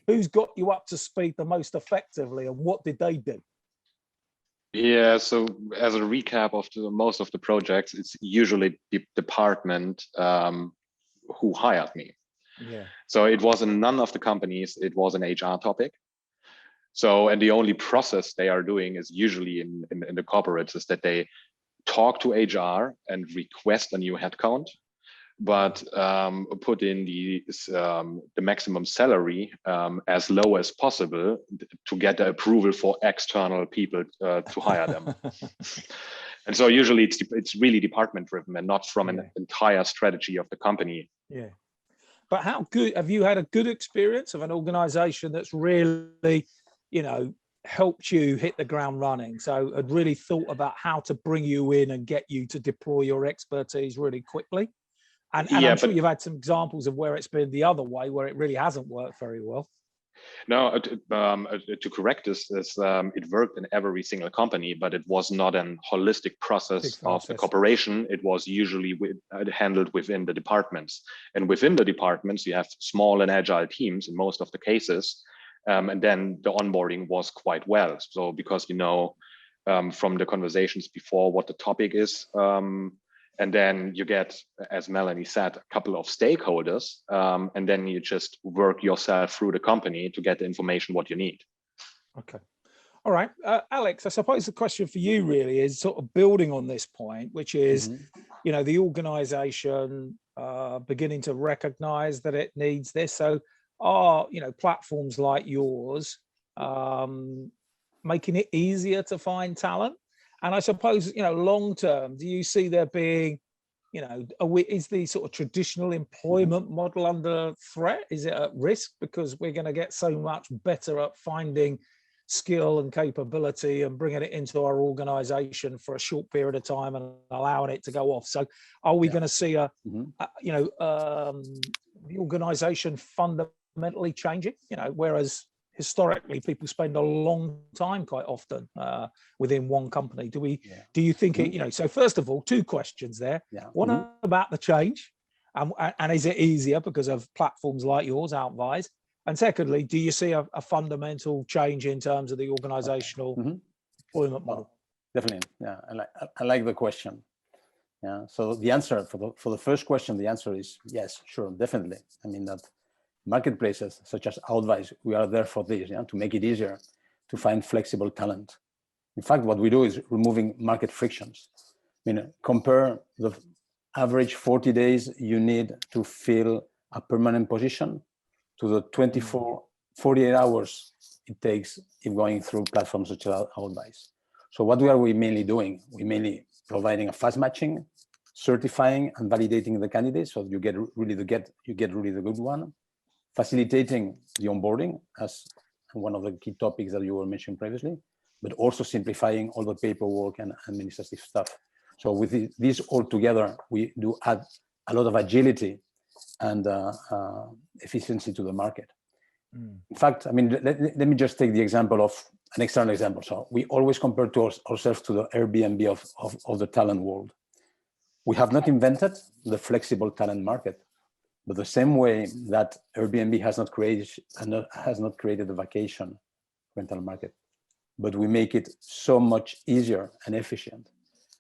who's got you up to speed the most effectively, and what did they do?
Yeah, so as a recap of most of the projects, it's usually the department who hired me. So it was in none of the companies, it was an HR topic. So, and the only process they are doing is usually in the corporates is that they talk to HR and request a new headcount. but put in the maximum salary as low as possible to get the approval for external people to hire them. And so usually it's really department driven and not from an entire strategy of the company.
Yeah. But how good, have you had a good experience of an organization that's really, you know, helped you hit the ground running? So had really thought about how to bring you in and get you to deploy your expertise really quickly. And I'm sure you've had some examples of where it's been the other way, where it really hasn't worked very well.
No, to correct this, it worked in every single company, but it was not a holistic process of the corporation. It was usually handled within the departments. And within the departments, you have small and agile teams in most of the cases. And then the onboarding was quite well. So because you know from the conversations before what the topic is, and then you get, as Melanie said, a couple of stakeholders, and then you just work yourself through the company to get the information what you need.
Okay. All right. Alex, I suppose the question for you really is sort of building on this point, which is, you know, the organization beginning to recognize that it needs this. So are, you know, platforms like yours making it easier to find talent? And I suppose, you know, long term, do you see there being, you know, is the sort of traditional employment model under threat? Is it at risk because we're going to get so much better at finding skill and capability and bringing it into our organization for a short period of time and allowing it to go off? So are we going to see the organization fundamentally changing, you know, whereas historically people spend a long time quite often within one company? Do you think it, you know, so first of all, two questions there. One about the change, and is it easier because of platforms like yours, Outvise? And secondly, do you see a fundamental change in terms of the organizational employment model?
Definitely. Yeah, I like the question. Yeah. So the answer for the first question, the answer is yes, sure, definitely. I mean that marketplaces such as Outvise, we are there for this, to make it easier to find flexible talent. In fact, what we do is removing market frictions. I mean, compare the average 40 days you need to fill a permanent position to the 48 hours it takes if going through platforms such as Outvise. So what are we mainly doing? We're mainly providing a fast matching, certifying and validating the candidates so you get really the good one, facilitating the onboarding as one of the key topics that you were mentioning previously, but also simplifying all the paperwork and administrative stuff. So with this all together, we do add a lot of agility and efficiency to the market. In fact, I mean, let me just take the example of an external example. So we always compare ourselves to the Airbnb of the talent world. We have not invented the flexible talent market, but the same way that Airbnb has not created the vacation rental market, but we make it so much easier and efficient.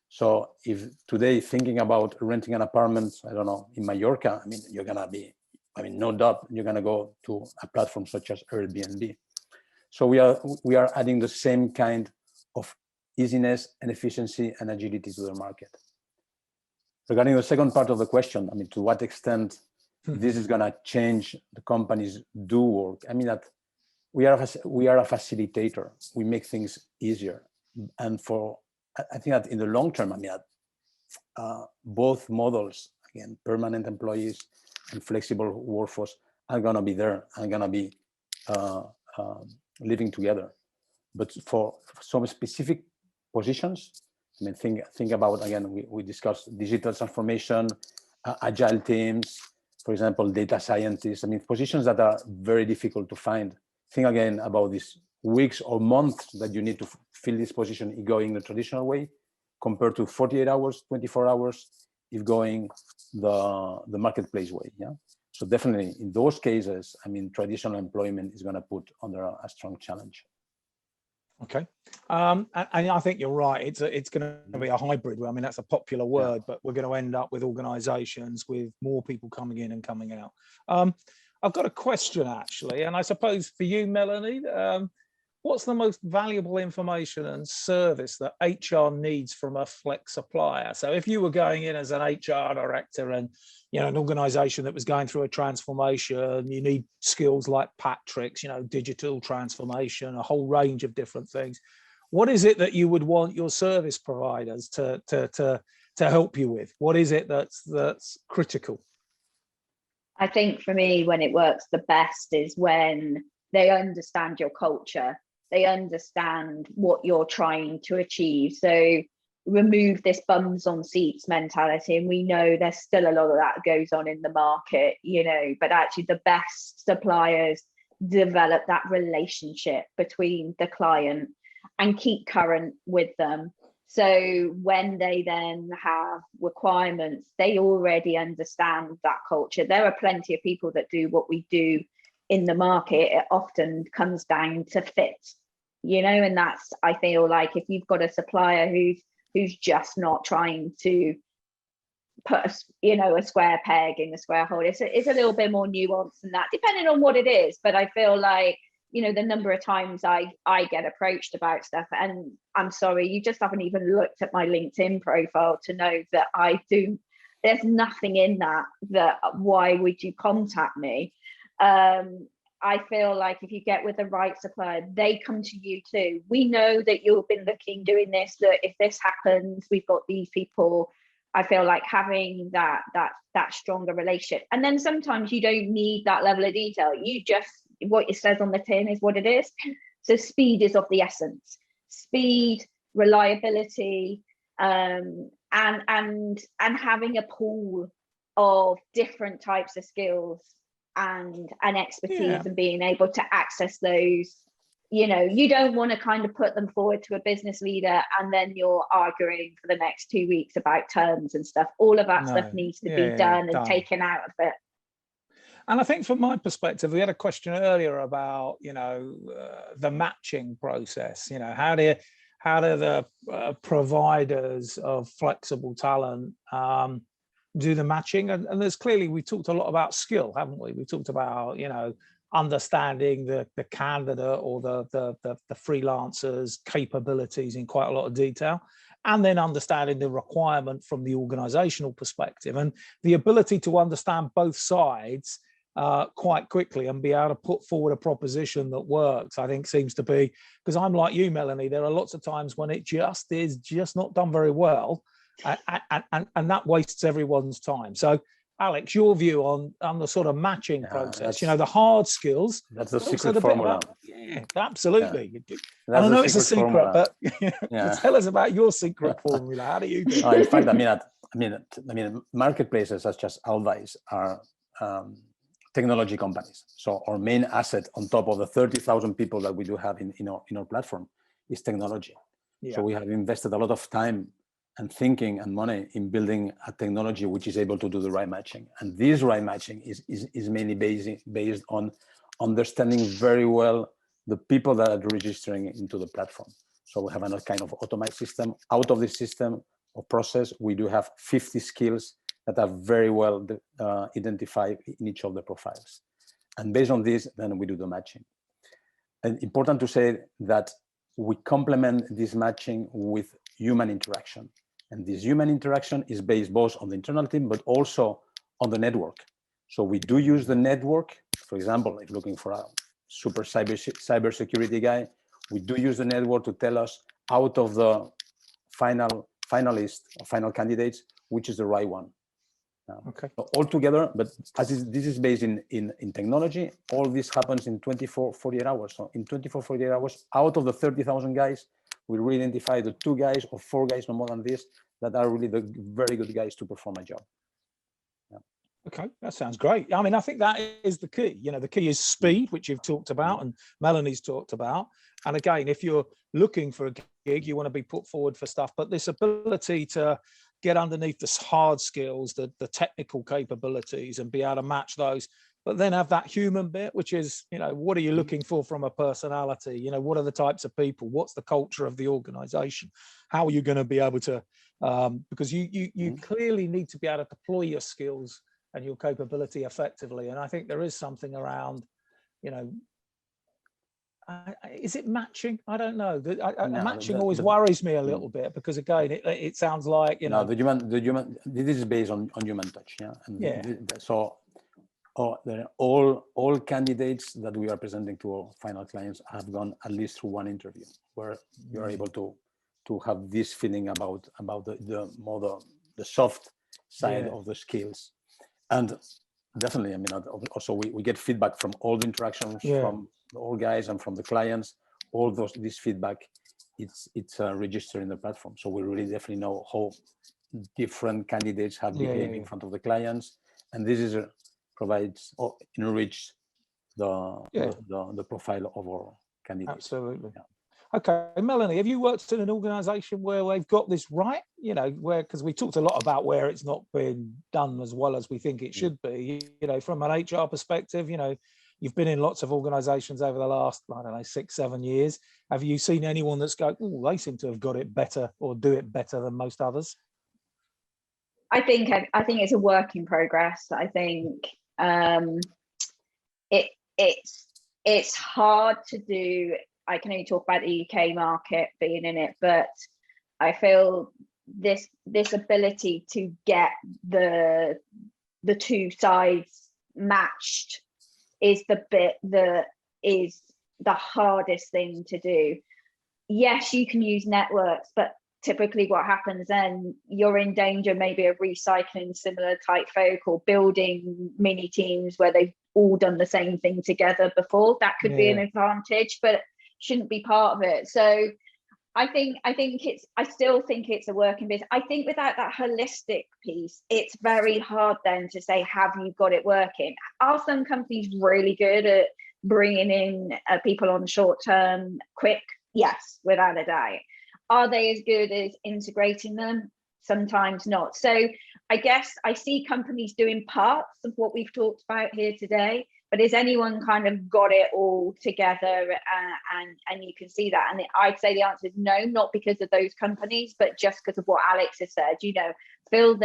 So if today thinking about renting an apartment, I don't know, in Mallorca, I mean, you're gonna be, I mean, no doubt you're gonna go to a platform such as Airbnb. So we are adding the same kind of easiness and efficiency and agility to the market. Regarding the second part of the question, I mean, to what extent this is gonna change the companies do work? I mean that we are a facilitator. We make things easier, and I think that in the long term, I mean, both models, again, permanent employees and flexible workforce, are going to be there and going to be living together. But for some specific positions, I mean, think about, again, we discussed digital transformation, agile teams, for example, data scientists. I mean, positions that are very difficult to find. Think again about these weeks or months that you need to fill this position going the traditional way compared to 48 hours, 24 hours if going the marketplace way. Yeah. So definitely in those cases, I mean, traditional employment is going to put under a strong challenge.
Okay. And I think you're right. It's going to be a hybrid. I mean, that's a popular word, but we're going to end up with organizations with more people coming in and coming out. I've got a question actually, and I suppose for you, Melanie, what's the most valuable information and service that HR needs from a flex supplier? So if you were going in as an HR director and an organization that was going through a transformation, you need skills like Patrick's, digital transformation, a whole range of different things. What is it that you would want your service providers to help you with? What is it that's critical?
I think for me, when it works the best is when they understand your culture. They understand what you're trying to achieve. So remove this bums on seats mentality. And we know there's still a lot of that goes on in the market, but actually the best suppliers develop that relationship between the client and keep current with them. So when they then have requirements, they already understand that culture. There are plenty of people that do what we do in the market. It often comes down to fit, and that's, I feel like, if you've got a supplier who's just not trying to put a square peg in a square hole, it's a little bit more nuanced than that, depending on what it is. But I feel like, the number of times I get approached about stuff, and I'm sorry, you just haven't even looked at my LinkedIn profile to know that there's nothing in that why would you contact me? I feel like if you get with the right supplier, they come to you too. We know that you've been doing this, that if this happens, we've got these people. I feel like having that stronger relationship. And then sometimes you don't need that level of detail. You just, what it says on the tin is what it is. So speed is of the essence. Speed, reliability, and having a pool of different types of skills and expertise, and being able to access those. You don't want to kind of put them forward to a business leader and then you're arguing for the next 2 weeks about terms and stuff. All of that stuff needs to be done and taken out of it.
And I think from my perspective, we had a question earlier about, the matching process. How do the providers of flexible talent do the matching? And there's clearly, we talked a lot about skill, haven't we? We talked about, understanding the candidate or the freelancer's capabilities in quite a lot of detail, and then understanding the requirement from the organizational perspective, and the ability to understand both sides quite quickly and be able to put forward a proposition that works, I think seems to be, because I'm like you, Melanie, there are lots of times when it is just not done very well, and that wastes everyone's time. So Alex, your view on the sort of process, the hard skills.
That's the secret formula.
Absolutely.
Yeah.
I know it's a secret, formula. But tell us about your secret formula. How do you do it?
In fact, I mean, marketplaces such as Outvise are technology companies. So our main asset on top of the 30,000 people that we do have in our platform is technology. Yeah. So we have invested a lot of time and thinking and money in building a technology which is able to do the right matching. And this right matching is mainly based on understanding very well the people that are registering into the platform. So we have a kind of automated system. Out of this system or process, we do have 50 skills that are very well identified in each of the profiles. And based on this, then we do the matching. And important to say that we complement this matching with human interaction. And this human interaction is based both on the internal team, but also on the network. So we do use the network. For example, if looking for a super cybersecurity guy, we do use the network to tell us out of the finalist or final candidates, which is the right one. Okay. So all together, but as this is based in technology, all this happens in 24, 48 hours. So in 24, 48 hours, out of the 30,000 guys, we really identify the 2 guys or 4 guys, no more than this, that are really the very good guys to perform a job. Yeah.
Okay, that sounds great. I mean, I think that is the key. The key is speed, which you've talked about and Melanie's talked about. And again, if you're looking for a gig, you want to be put forward for stuff, but this ability to get underneath the hard skills, the technical capabilities, and be able to match those, but then have that human bit, which is, what are you looking for from a personality? What are the types of people? What's the culture of the organization? How are you going to be able to, because you clearly need to be able to deploy your skills and your capability effectively. And I think there is something around, is it matching? I don't know.
No,
Matching always worries me a little bit, because again, it sounds like, you know.
The human. This is based on human touch. Yeah. And so, all candidates that we are presenting to our final clients have gone at least through one interview, where you are able to have this feeling about the soft side of the skills. And definitely, I mean, also we get feedback from all the interactions from all guys and from the clients. All this feedback, it's registered in the platform. So we really definitely know how different candidates have behaved in front of the clients, and this is provides or enrich the profile of our candidates.
Absolutely. Yeah. Okay, Melanie, have you worked in an organisation where they've got this right? You know, where, because we talked a lot about where it's not been done as well as we think it should be. You know, from an HR perspective, you know, you've been in lots of organisations over the last, I don't know, 6-7 years. Have you seen anyone that's go, oh, they seem to have got it better or do it better than most others?
I think it's a work in progress. I think it's hard to do. I can only talk about the UK market being in it, but I feel this ability to get the two sides matched is the bit that is the hardest thing to do. Yes, you can use networks, but typically what happens then, you're in danger maybe of recycling similar type folk or building mini teams where they've all done the same thing together before. That could be an advantage, but shouldn't be part of it. So I still think it's a working business. I think without that holistic piece, it's very hard then to say, have you got it working? Are some companies really good at bringing in people on short term, quick? Yes, without a doubt. Are they as good as integrating them? Sometimes not. So I guess I see companies doing parts of what we've talked about here today, but has anyone kind of got it all together? And you can see that. And I'd say the answer is no, not because of those companies, but just because of what Alex has said. You know, Phil,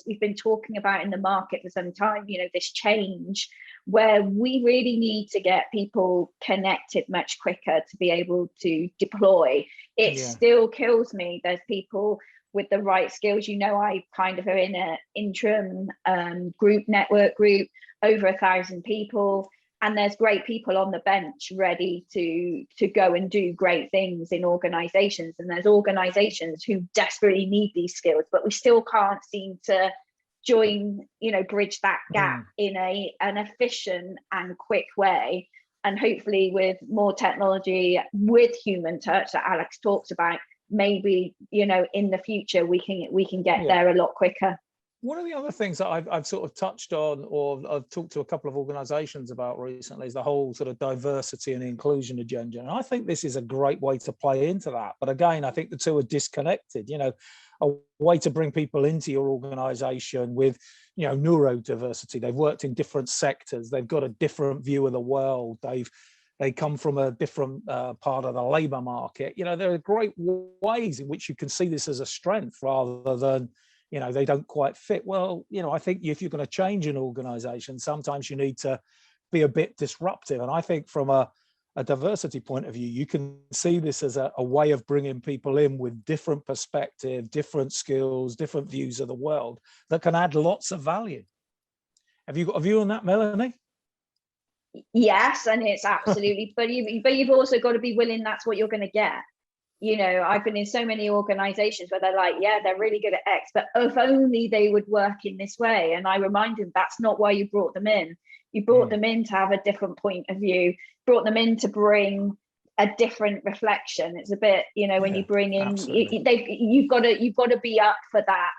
we've been talking about in the market for some time, you know, this change where we really need to get people connected much quicker to be able to deploy. It still kills me. There's people with the right skills. You know, I kind of are in an interim network group, over 1,000 people, and there's great people on the bench ready to go and do great things in organizations. And there's organizations who desperately need these skills, but we still can't seem to bridge that gap in an efficient and quick way. And hopefully with more technology, with human touch that Alex talks about, maybe, you know, in the future we can get there a lot quicker.
One of the other things that I've sort of touched on, or I've talked to a couple of organizations about recently, is the whole sort of diversity and inclusion agenda. And I think this is a great way to play into that. But again, I think the two are disconnected. You know, a way to bring people into your organization with, you know, neurodiversity. They've worked in different sectors. They've got a different view of the world. They come from a different part of the labor market. You know, there are great ways in which you can see this as a strength rather than, you know, they don't quite fit. Well, you know, I think if you're going to change an organization, sometimes you need to be a bit disruptive. And I think from a diversity point of view, you can see this as a way of bringing people in with different perspective, different skills, different views of the world that can add lots of value. Have you got a view on that, Melanie?
Yes, and it's absolutely, but you've also got to be willing, that's what you're going to get. You know, I've been in so many organizations where they're like, yeah, they're really good at X, but if only they would work in this way. And I remind them, that's not why you brought them in. You brought them in to have a different point of view, brought them in to bring a different reflection. It's a bit, you know, when you bring in, you've got to be up for that.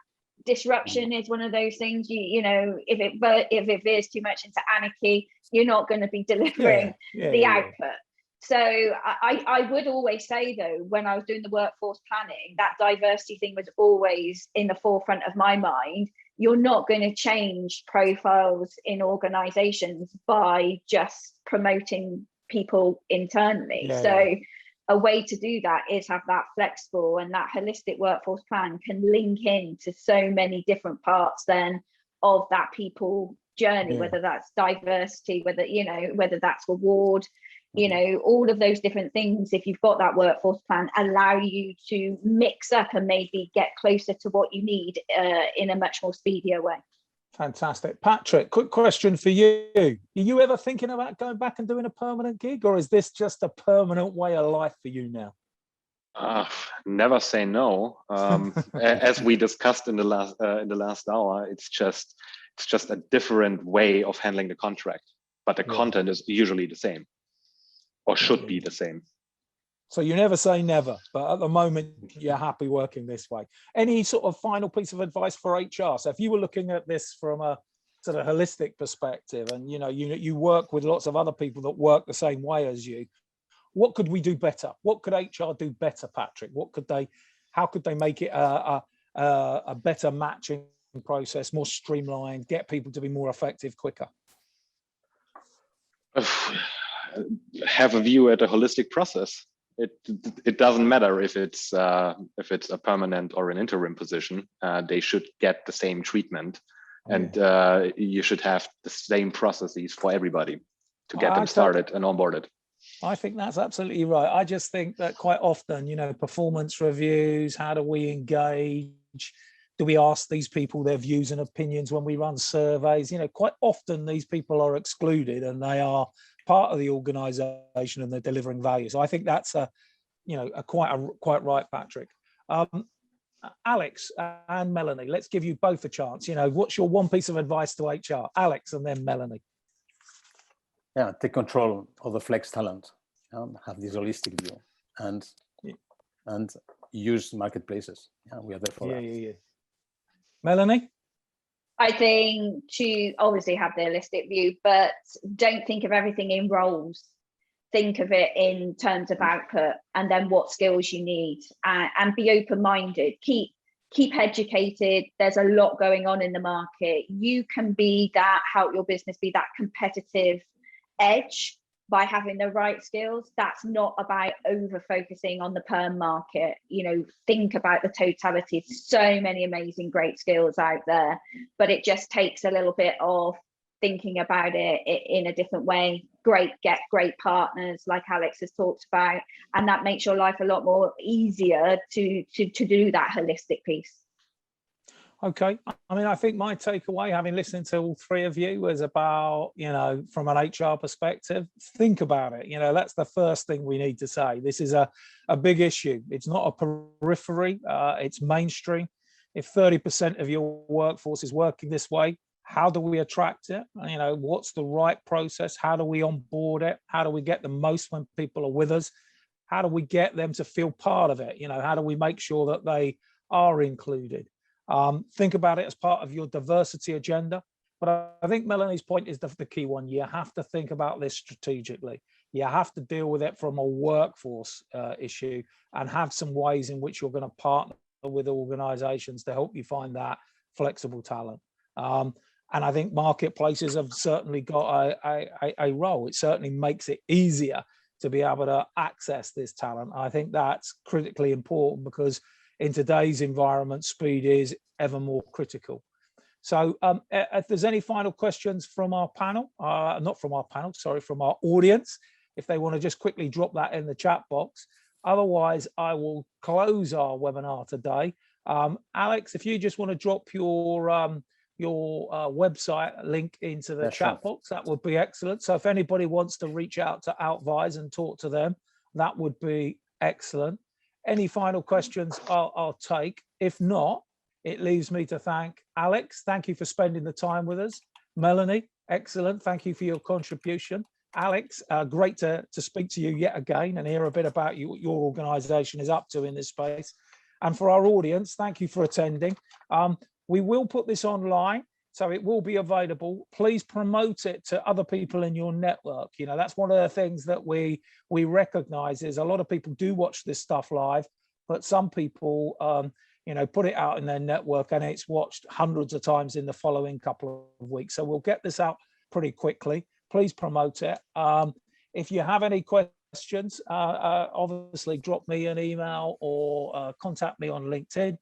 Disruption is one of those things, you know, if it veers too much into anarchy, you're not going to be delivering the output. So I would always say, though, when I was doing the workforce planning, that diversity thing was always in the forefront of my mind. You're not going to change profiles in organizations by just promoting people internally. A way to do that is have that flexible, and that holistic workforce plan can link in to so many different parts then of that people journey, whether that's diversity, whether that's reward. You know, all of those different things, if you've got that workforce plan, allow you to mix up and maybe get closer to what you need in a much more speedier way.
Fantastic. Patrick, quick question for you. Are you ever thinking about going back and doing a permanent gig, or is this just a permanent way of life for you now?
Never say no. As we discussed in the last hour, it's just a different way of handling the contract, but the content is usually the same, or should be the same.
So you never say never, but at the moment you're happy working this way. Any sort of final piece of advice for HR? So if you were looking at this from a sort of holistic perspective, and you work with lots of other people that work the same way as you, what could we do better? What could HR do better, Patrick? How could they make it a better matching process, more streamlined, get people to be more effective quicker?
Have a view at a holistic process. It doesn't matter if it's a permanent or an interim position. They should get the same treatment, and you should have the same processes for everybody to get them started and onboarded.
I think that's absolutely right. I just think that quite often, performance reviews, how do we engage? Do we ask these people their views and opinions when we run surveys? Quite often these people are excluded and they are part of the organization and they're delivering value. So I think that's quite right, Patrick. Alex and Melanie, let's give you both a chance. What's your one piece of advice to HR? Alex and then Melanie.
Yeah, take control of the flex talent, have this holistic view, and use marketplaces. Yeah, we are there for that.
Yeah. Melanie?
I think to obviously have the holistic view, but don't think of everything in roles. Think of it in terms of output and then what skills you need, and be open-minded. Keep educated. There's a lot going on in the market. You can help your business be that competitive edge by having the right skills. That's not about over focusing on the perm market. Think about the totality. So many amazing great skills out there, but it just takes a little bit of thinking about it in a different way. Get great partners like Alex has talked about, and that makes your life a lot more easier to do that holistic piece.
Okay. I think my takeaway, having listened to all three of you, was about, from an HR perspective, think about it. That's the first thing we need to say. This is a big issue. It's not a periphery, it's mainstream. If 30% of your workforce is working this way, how do we attract it? What's the right process? How do we onboard it? How do we get the most when people are with us? How do we get them to feel part of it? How do we make sure that they are included? Think about it as part of your diversity agenda. But I think Melanie's point is the key one. You have to think about this strategically. You have to deal with it from a workforce issue and have some ways in which you're going to partner with organizations to help you find that flexible talent. And I think marketplaces have certainly got a role. It certainly makes it easier to be able to access this talent. I think that's critically important because in today's environment, speed is ever more critical. So if there's any final questions from our panel, from our audience, if they want to just quickly drop that in the chat box. Otherwise, I will close our webinar today. Alex, if you just want to drop your website link into the chat box, that would be excellent. So if anybody wants to reach out to Outvise and talk to them, that would be excellent. Any final questions I'll take. If not, it leaves me to thank Alex. Thank you for spending the time with us. Melanie, excellent. Thank you for your contribution. Alex, great to speak to you yet again and hear a bit about what your organization is up to in this space. And for our audience, thank you for attending. We will put this online, so it will be available. Please promote it to other people in your network. That's one of the things that we recognize is a lot of people do watch this stuff live, but some people, put it out in their network and it's watched hundreds of times in the following couple of weeks. So we'll get this out pretty quickly. Please promote it. If you have any questions, obviously drop me an email or contact me on LinkedIn.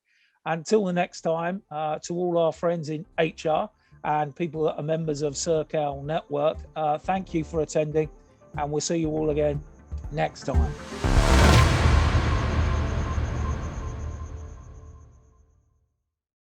Until the next time, to all our friends in HR and people that are members of Circle Network, thank you for attending and we'll see you all again next time.